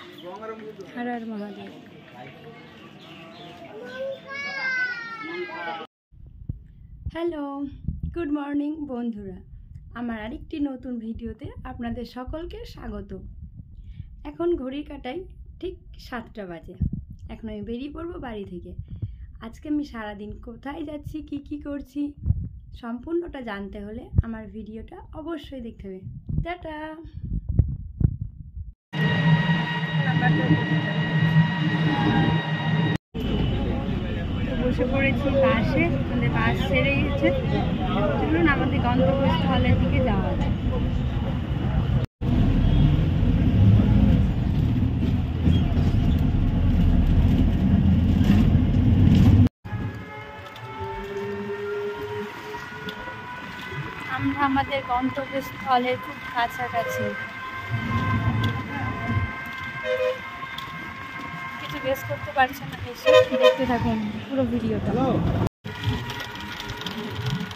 हर हर Mahadev. Hello, good morning বন্ধুরা, আমার আরেকটি নতুন ভিডিওতে আপনাদের সকলকে স্বাগত। এখন ঘড়ির কাঁটায় ঠিক 7টা বাজে। এখন আমি বেরিয়ে পড়বো বাড়ি থেকে। আজকে আমি সারাদিন কোথায় যাচ্ছি, কি করছি, সম্পূর্ণটা জানতে হলে আমার ভিডিওটা অবশ্যই দেখতে হবে। টাটা। বসে পড়েছি বাসে, আমাদের বাস ছেড়ে গেছে। চলুন আমাদের গন্তব্যস্থলের দিকে যাওয়া যায়। আমরা আমাদের গন্তব্যস্থলের খুব কাছাকাছি। কিছু গেস করতে পারছেন না, এসে দেখতে থাকুন পুরো ভিডিওটা।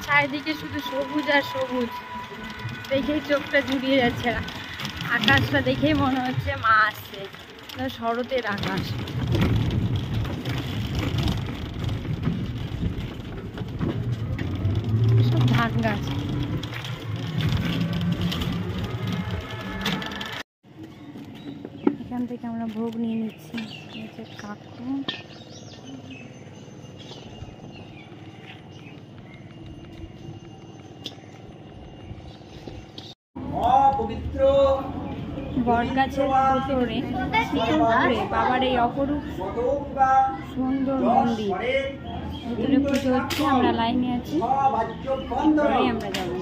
চারিদিকে শুধু সবুজ আর সবুজ, দেখেই চোখটা জুড়িয়ে যাচ্ছে। আকাশটা দেখেই মনে হচ্ছে মা আসছে, শরতের আকাশ। সব ধান গাছ। এখান থেকে আমরা ভোগ নিয়ে নিচ্ছি। কাকু বটগাছের ভেতরে বাবার এই অপরূপ সুন্দর মন্দির, ভেতরে পুজো হচ্ছে। আমরা লাইনে আছি, আমরা যাবো।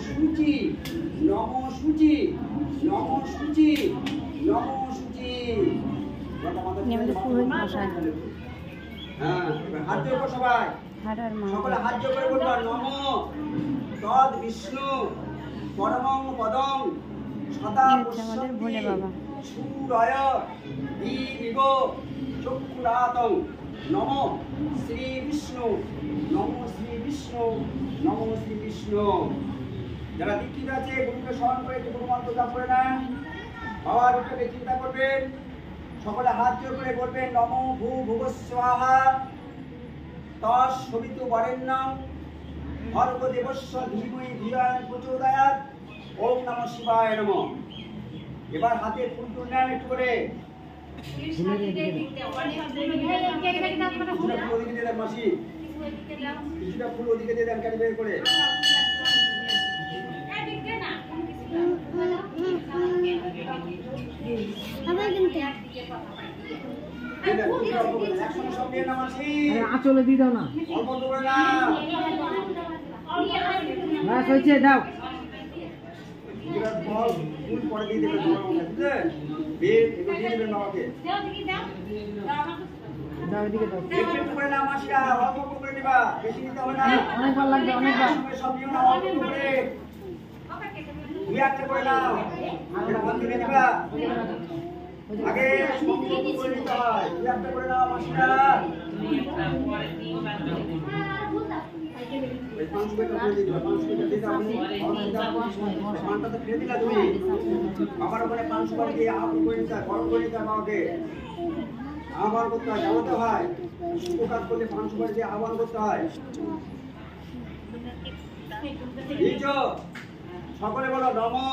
আমাদের পুরোহিত মশাই। হর হর মহাদেব। আমাদের ভোলে বাবা। নমো শ্রী বিষ্ণু, নমো শ্রী বিষ্ণু, নমো শ্রী বিষ্ণু। যারা দীক্ষিত আছে গুরুকে স্মরণ করে গুরু মন্ত্র জপ করে নেন। বাবার উঠে চিন্তা করবেন, সকলে হাত জোর করে বলবেন নমো ভূ ভুবস্বাহা তৎসবিতু বরেণ্যং ভর্গো দেবস্য ধীমহি ধিয়া প্রচোদয়াৎ। ওম নমঃ শিবায় নমঃ। এবার হাতে ফুল তুললেন একটু করে। কিছুটা ফুল ওদিকে দিয়ে দেন, কেটে বের করে। আঁচলে দিয়ে দাও না, হয়েছে দাও। ফুল পরে দিয়ে দেবেন, অনেকবার লাগবে, অনেকবার। আগে নিতে হয়, করে নাও মাসিরা। আমার ওখানে 500 টাকা দিয়ে আগুন করে নিতে হয়, গরম করে নিতে হয় বাবাকে। আহ্বান করতে হয়, জানাতে হয়। শুভ কাজ করলে 500 টাকা দিয়ে আহ্বান করতে হয়। সকলে বলো নমো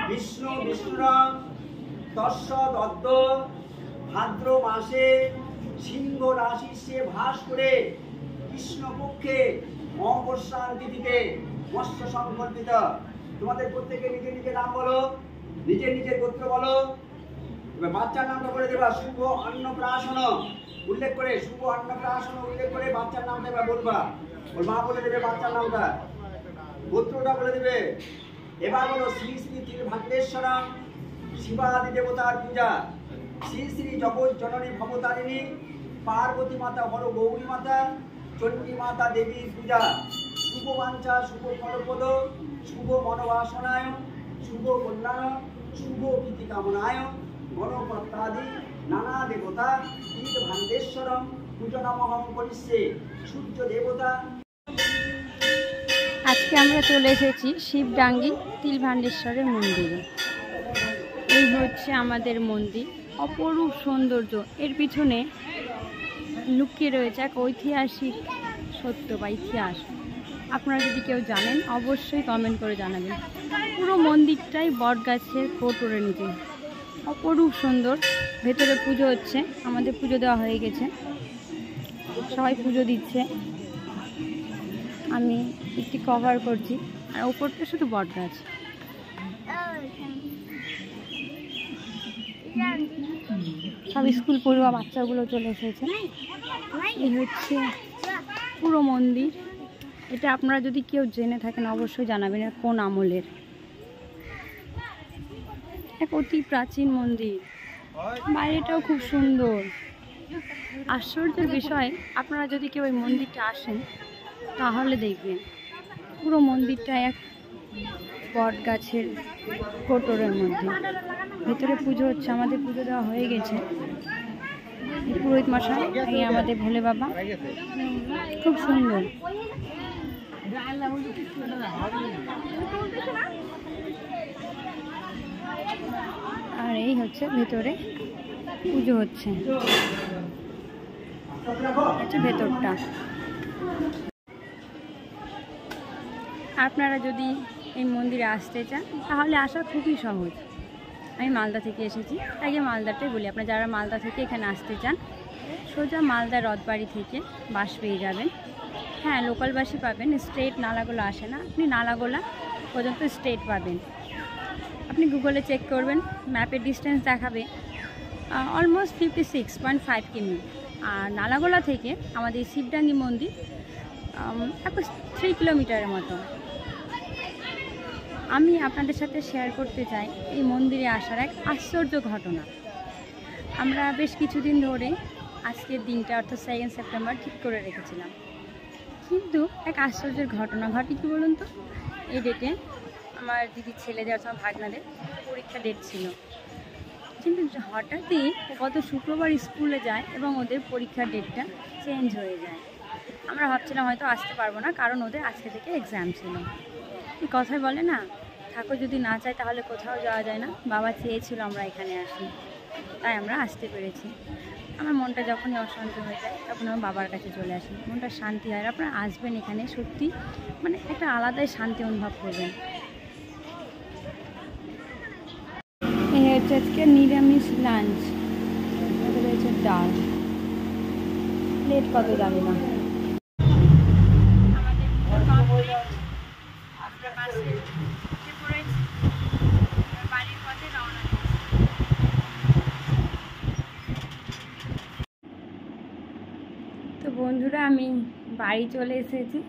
বিষ্ণু বিষ্ণুরং তৎসদ্। ভাদ্র মাসে সিংহ রাশি সে ভাস করে কৃষ্ণপক্ষে অমাবস্যার তিথিতে মৎস্য সংকল্পিত। তোমাদের প্রত্যেকে নিজের নিজের নাম বলো, নিজের নিজের গোত্র বলো। এবার বাচ্চার নামটা বলে দেবা। শুভ অন্নপ্রাশন উল্লেখ করে, শুভ অন্নপ্রাশন উল্লেখ করে বাচ্চার নামটা এবার বলবা। ওর মা বলে দেবে বাচ্চার নামটা, গোত্রটা বলে দেবে। এবার বলো শ্রী শ্রী তীরভান্ডেশ্বরম শিবাদি দেবতার পূজা। শ্রী শ্রী জগৎ জননী ভবতারিণী পার্বতী মাতা হর গৌরী মাতা চণ্ডী মাতা দেবীর পূজা। শুভ বাঞ্ছা, শুভ ফলপ্রদ, শুভ মনোবাসনায়, শুভ কল্যাণ, শুভ প্রীতি কামনায় গণপত্রাদি নানা দেবতা তীরভান্ডেশ্বরম পূজনামহং করিষ্যে। সূর্য দেবতা। আজকে আমরা চলে এসেছি শিবডাঙ্গি তিলভান্ডেশ্বরের মন্দিরে। এই হচ্ছে আমাদের মন্দির, অপরূপ সৌন্দর্য। এর পিছনে লুকিয়ে রয়েছে এক ঐতিহাসিক সত্য বা ইতিহাস। আপনারা যদি কেউ জানেন অবশ্যই কমেন্ট করে জানাবেন। পুরো মন্দিরটাই বট গাছের কোটরে নিচে, অপরূপ সুন্দর। ভেতরে পুজো হচ্ছে, আমাদের পুজো দেওয়া হয়ে গেছে, সবাই পুজো দিচ্ছে। আমি একটি কভার করছি, আর ওপরটা শুধু বট গাছ। সব স্কুল পড়ুয়া বাচ্চাগুলো চলে এসেছে। এই হচ্ছে পুরো মন্দির। এটা আপনারা যদি কেউ জেনে থাকেন অবশ্যই জানাবেন এটা কোন আমলের। এক অতি প্রাচীন মন্দির, বাইরেটাও খুব সুন্দর। আশ্চর্যের বিষয়, আপনারা যদি কেউ এই মন্দিরটা আসেন তাহলে দেখবেন পুরো মন্দিরটা এক বট গাছের কোটরের মধ্যে। ভেতরে পুজো হচ্ছে, আমাদের পুজো দেওয়া হয়ে গেছে। পুরোহিত মশাই, এই আমাদের ভোলে বাবা, খুব সুন্দর। আর এই হচ্ছে ভেতরে পুজো হচ্ছে, ভেতরটা। আপনারা যদি এই মন্দিরে আসতে চান তাহলে আসা খুবই সহজ। আমি মালদা থেকে এসেছি, আগে মালদাটাই বলি। আপনারা যারা মালদা থেকে এখানে আসতে চান, সোজা মালদা রথবাড়ি থেকে বাস পেয়ে যাবেন। হ্যাঁ, লোকাল বাসই পাবেন, স্ট্রেট নালাগোলা আসে না। আপনি নালাগোলা পর্যন্ত স্ট্রেট পাবেন। আপনি গুগলে চেক করবেন, ম্যাপের ডিস্টেন্স দেখাবে অলমোস্ট 56.5 কিমি। আর নালাগোলা থেকে আমাদের শিবডাঙ্গি মন্দির 3 কিলোমিটারের মতো। আমি আপনাদের সাথে শেয়ার করতে চাই এই মন্দিরে আসার এক আশ্চর্য ঘটনা। আমরা বেশ কিছুদিন ধরে আজকের দিনটা অর্থাৎ 2 সেপ্টেম্বর ঠিক করে রেখেছিলাম, কিন্তু এক আশ্চর্যের ঘটনা ঘটে। কি বলুন তো, এই ডেটে আমার দিদির ছেলেদের অথবা ভাগনাদের পরীক্ষা ডেট ছিল, কিন্তু হঠাৎই গত শুক্রবার স্কুলে যায় এবং ওদের পরীক্ষার ডেটটা চেঞ্জ হয়ে যায়। আমরা ভাবছিলাম হয়তো আসতে পারবো না, কারণ ওদের আজকে থেকে এক্সাম ছিল। এই কথাই বলে না, ঠাকুর যদি না চায় তাহলে কোথাও যাওয়া যায় না। বাবা চেয়েছিল আমরা এখানে আসি, তাই আমরা আসতে পেরেছি। আমার মনটা যখনই অশান্ত হয়ে যায় তখন আমার বাবার কাছে চলে আসি, মনটা শান্তি হয়। আপনারা আসবেন এখানে, সত্যি মানে একটা আলাদাই শান্তি অনুভব করবেন। এই হচ্ছে আজকে নিরামিষ লাঞ্চ, রয়েছে ডাল, প্লেট কত জানি না। তো বন্ধুরা, আমি বাড়ি চলে এসেছি।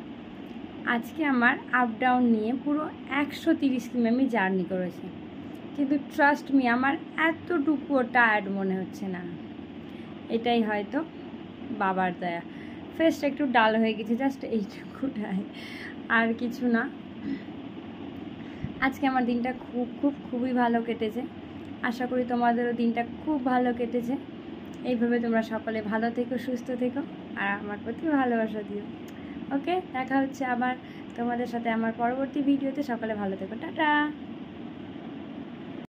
আজকে আমার আপ ডাউন নিয়ে পুরো 130 কিমি আমি জার্নি করেছি, কিন্তু ট্রাস্ট মি আমার এতটুকুও টায়ার্ড মনে হচ্ছে না। এটাই হয়তো বাবার দয়া। ফেসটা একটু ডাল হয়ে গেছে, জাস্ট এইটুকুটাই, আর কিছু না। আজকে আমার দিনটা খুবই ভালো কেটেছে। আশা করি তোমাদেরও দিনটা খুব ভালো কেটেছে। এইভাবে তোমরা সকলে ভালো থেকো, সুস্থ থেকো, আর আমার প্রতি ভালোবাসা দিও। ওকে, দেখা হচ্ছে আবার তোমাদের সাথে আমার পরবর্তী ভিডিওতে। সকলে ভালো থেকো, টাটা।